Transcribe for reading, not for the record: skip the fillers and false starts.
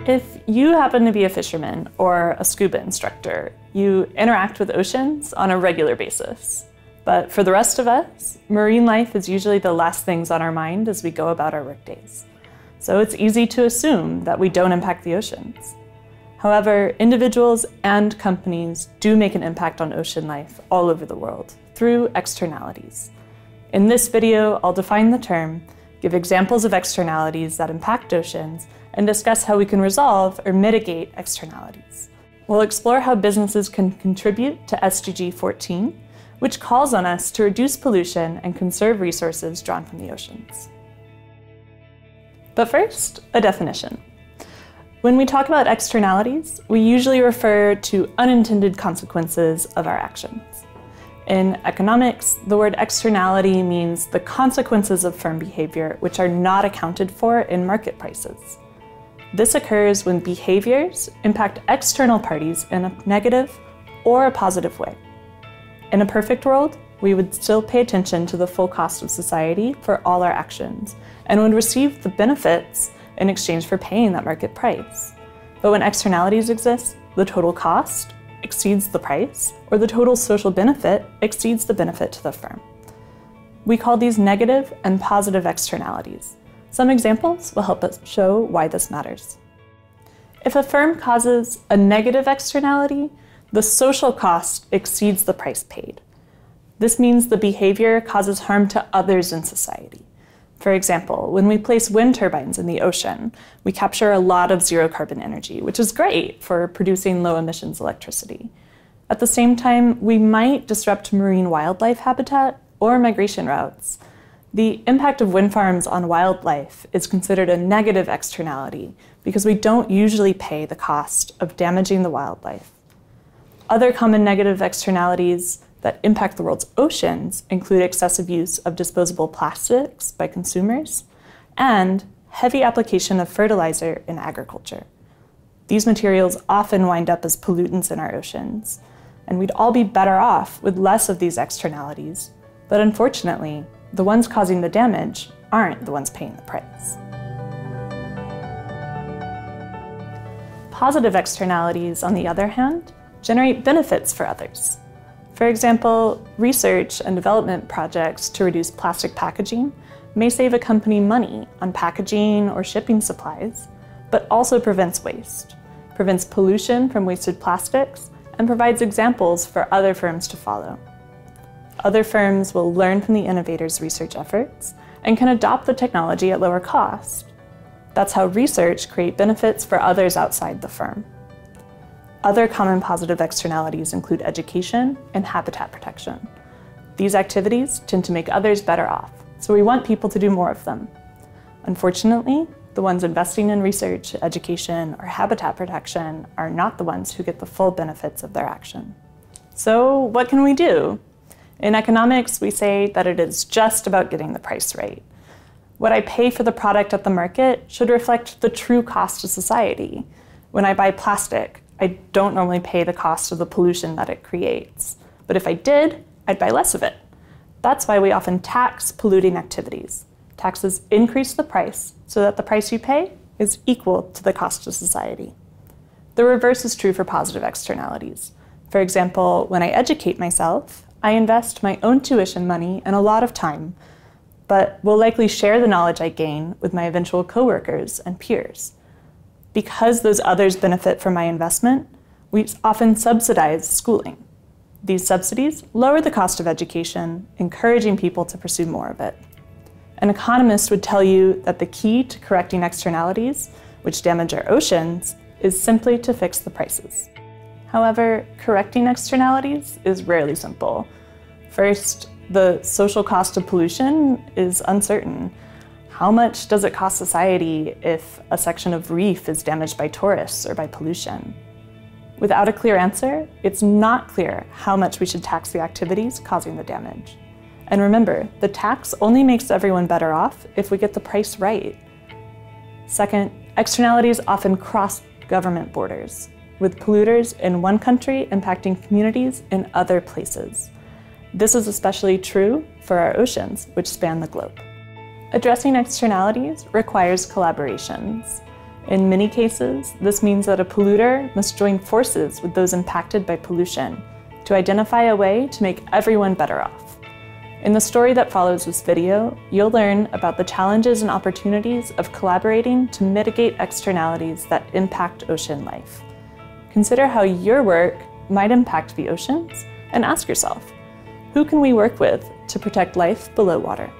If you happen to be a fisherman or a scuba instructor, you interact with oceans on a regular basis. But for the rest of us, marine life is usually the last things on our mind as we go about our workdays. So it's easy to assume that we don't impact the oceans. However, individuals and companies do make an impact on ocean life all over the world through externalities. In this video, I'll define the term, give examples of externalities that impact oceans, and discuss how we can resolve or mitigate externalities. We'll explore how businesses can contribute to SDG 14, which calls on us to reduce pollution and conserve resources drawn from the oceans. But first, a definition. When we talk about externalities, we usually refer to unintended consequences of our actions. In economics, the word externality means the consequences of firm behavior which are not accounted for in market prices. This occurs when behaviors impact external parties in a negative or a positive way. In a perfect world, we would still pay attention to the full cost of society for all our actions and would receive the benefits in exchange for paying that market price. But when externalities exist, the total cost exceeds the price, or the total social benefit exceeds the benefit to the firm. We call these negative and positive externalities. Some examples will help us show why this matters. If a firm causes a negative externality, the social cost exceeds the price paid. This means the behavior causes harm to others in society. For example, when we place wind turbines in the ocean, we capture a lot of zero carbon energy, which is great for producing low emissions electricity. At the same time, we might disrupt marine wildlife habitat or migration routes. The impact of wind farms on wildlife is considered a negative externality because we don't usually pay the cost of damaging the wildlife. Other common negative externalities that impact the world's oceans include excessive use of disposable plastics by consumers and heavy application of fertilizer in agriculture. These materials often wind up as pollutants in our oceans, and we'd all be better off with less of these externalities, but unfortunately, the ones causing the damage aren't the ones paying the price. Positive externalities, on the other hand, generate benefits for others. For example, research and development projects to reduce plastic packaging may save a company money on packaging or shipping supplies, but also prevents waste, prevents pollution from wasted plastics, and provides examples for other firms to follow. Other firms will learn from the innovators' research efforts and can adopt the technology at lower cost. That's how research creates benefits for others outside the firm. Other common positive externalities include education and habitat protection. These activities tend to make others better off, so we want people to do more of them. Unfortunately, the ones investing in research, education, or habitat protection are not the ones who get the full benefits of their action. So what can we do? In economics, we say that it is just about getting the price right. What I pay for the product at the market should reflect the true cost to society. When I buy plastic, I don't normally pay the cost of the pollution that it creates. But if I did, I'd buy less of it. That's why we often tax polluting activities. Taxes increase the price so that the price you pay is equal to the cost to society. The reverse is true for positive externalities. For example, when I educate myself, I invest my own tuition money and a lot of time, but will likely share the knowledge I gain with my eventual coworkers and peers. Because those others benefit from my investment, we often subsidize schooling. These subsidies lower the cost of education, encouraging people to pursue more of it. An economist would tell you that the key to correcting externalities, which damage our oceans, is simply to fix the prices. However, correcting externalities is rarely simple. First, the social cost of pollution is uncertain. How much does it cost society if a section of reef is damaged by tourists or by pollution? Without a clear answer, it's not clear how much we should tax the activities causing the damage. And remember, the tax only makes everyone better off if we get the price right. Second, externalities often cross government borders, with polluters in one country impacting communities in other places. This is especially true for our oceans, which span the globe. Addressing externalities requires collaborations. In many cases, this means that a polluter must join forces with those impacted by pollution to identify a way to make everyone better off. In the story that follows this video, you'll learn about the challenges and opportunities of collaborating to mitigate externalities that impact ocean life. Consider how your work might impact the oceans and ask yourself, who can we work with to protect life below water?